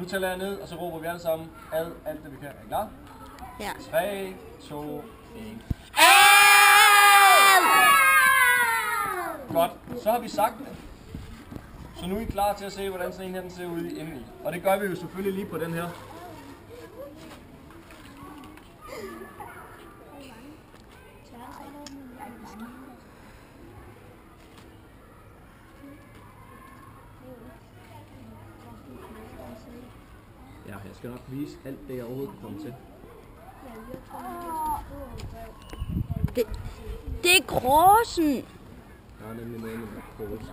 Nu tæller jeg ned, og så råber vi alle sammen alt det vi kan. Er I klar? Ja. 3, 2, 1. Godt, så har vi sagt det. Så nu er I klar til at se, hvordan sådan en her den ser ud indeni. Og det gør vi jo selvfølgelig lige på den her. Ja, jeg skal nok vise alt det, jeg overhovedet kan komme til. Det er kråsen. Der er nemlig noget med kråsen.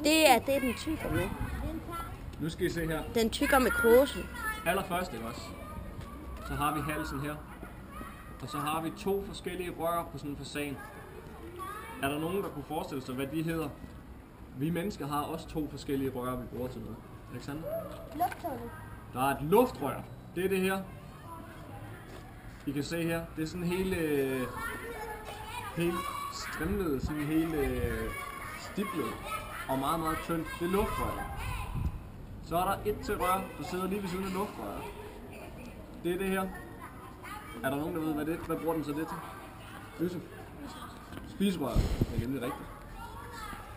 Det er den tykker med. Nu skal I se her. Den tykker med kråsen. Allerførst, ikke også? Så har vi halsen her. Og så har vi 2 forskellige rør på sådan en fasan. Er der nogen, der kunne forestille sig, hvad de hedder? Vi mennesker har også 2 forskellige rør, vi bruger til noget. Alexander? Lufthullet. Der er et luftrør. Det er det her. I kan se her. Det er sådan helt strimlet, sådan helt stiplet og meget, meget tyndt. Det er luftrøret. Så er der et til rør, der sidder lige ved siden af luftrøret. Det er det her. Er der nogen, der ved, hvad bruger den så det til? Yusuf? Spiserøret. Det er nemlig rigtigt.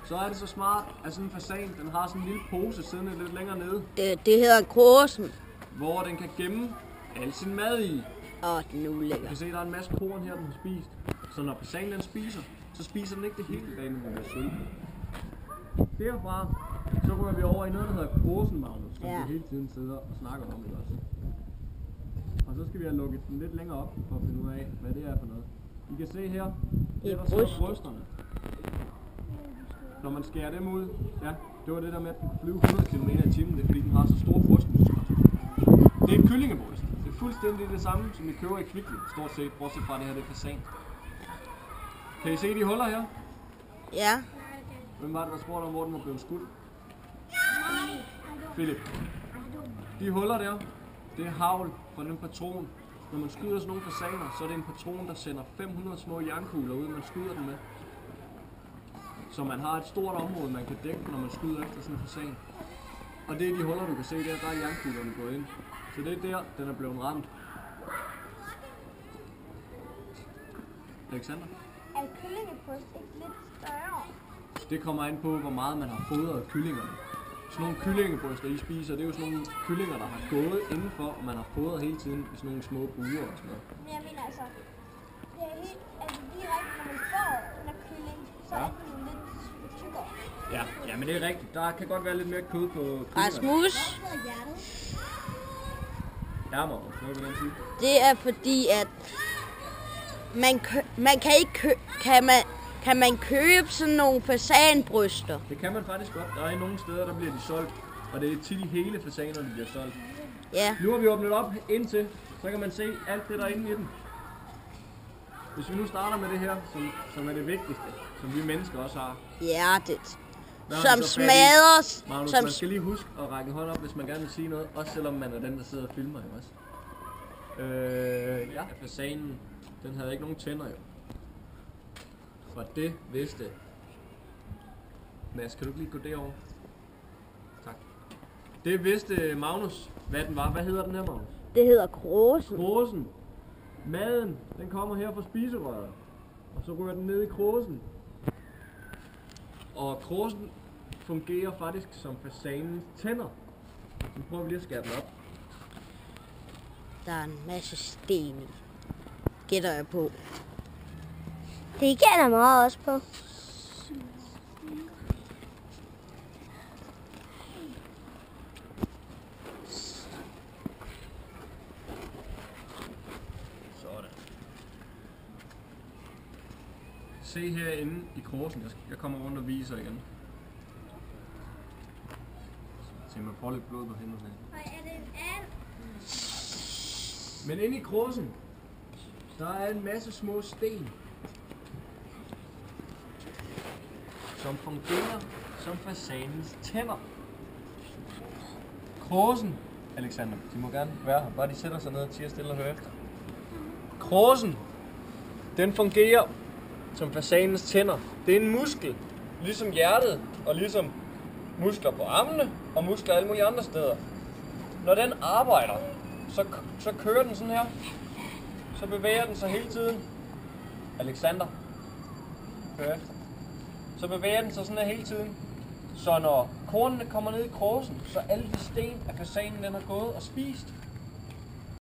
Så er det så smart, at sådan en fasan, den har sådan en lille pose siddende lidt længere nede. Det hedder kråsen. Hvor den kan gemme al sin mad i. Den er Du ulækker. kan se, der er en masse korn her, den har spist. Så når fasanen den spiser, så spiser den ikke det hele dagen, når den er sulten. Derfra, så går vi over i noget, der hedder kråsen, Magnus, som vi hele tiden sidder og snakker om, ikke også? Og så skal vi have lukket den lidt længere op, for at finde ud af, hvad det er for noget. I kan se her, det er der sidder brysterne. Når man skærer dem ud, ja, det var det der med, at den kunne flyve 100 km i timen, det er fordi den har så store brystmuskler. Det er et kyllingebryst. Det er fuldstændig det samme, som vi køber i Kvickly, stort set, bortset fra det her, det er fasan. Kan I se de huller her? Ja. Hvem var det, der spurgte om, hvor den var blevet skudt? Philip. De huller der, det er hagl fra den patron. Når man skyder sådan nogle fasaner, så er det en patron, der sender 500 små jernkugler ud, man skyder den med. Så man har et stort område, man kan dække, når man skyder efter sådan en fasan. Og det er de huller, du kan se der er jernkuglerne gået ind. Så det er der, den er blevet ramt. Alexander? Er kyllingebryst ikke lidt større? Det kommer an på, hvor meget man har fodret kyllingerne. Sådan nogle kyllingebryster, I spiser, det er jo sådan nogle kyllinger, der har gået indenfor, og man har fodret hele tiden i sådan nogle små buer og sådan noget. Men jeg mener altså, det er helt, altså direkte, når man får den her kylling, så er den jo lidt tykkere. Ja, men det er rigtigt. Der kan godt være lidt mere kød på kyllingerne. Rasmus, Hvad hedder hjertet? Ja, Magnus, hvad vil den sige? det er fordi, at man kan ikke kan man købe sådan nogle fasanbryster? Det kan man faktisk godt. Der er nogle steder, der bliver de solgt, og det er tit de hele fasaner, der bliver solgt. Ja. Nu har vi åbnet op indtil, så kan man se alt det, der er inde i den. Hvis vi nu starter med det her, som er det vigtigste, som vi mennesker også har. Hjertet. Hvad har Som vi så fat i? smadres. Magnus, Som man skal lige huske at række en hånd op, hvis man gerne vil sige noget, også selvom man er den, der sidder og filmer, jo også. Ja, fasanen, den havde ikke nogen tænder, jo. For det vidste. Mads, kan du ikke lige gå derover? Tak. Det vidste Magnus, hvad den var. Hvad hedder den her, Magnus? Det hedder kråsen. Kråsen. Maden, den kommer her fra spiserøret. Og så ryger den ned i kråsen. Og kråsen fungerer faktisk som fasanens tænder. Nu prøver vi lige at skære den op. Der er en masse sten i. Gætter jeg på. Det gælder meget også på. Sådan. Se herinde i kråsen. Jeg kommer rundt og viser igen. Se, man får lidt blod på hænderne. Er det en and? Men inde i kråsen, der er en masse små sten, som fungerer som fasanens tænder. Kråsen, Alexander, de må gerne være her, bare de sætter sig ned og tiger stille og hører efter. Kråsen, den fungerer som fasanens tænder. Det er en muskel, ligesom hjertet og ligesom muskler på armene og muskler alle mulige andre steder. når den arbejder, så kører den sådan her. Så bevæger den sig hele tiden. Alexander, kør efter. Så bevæger den sig sådan her hele tiden. Så når kornene kommer ned i kråsen, så alle de sten af fasanen den har gået og spist,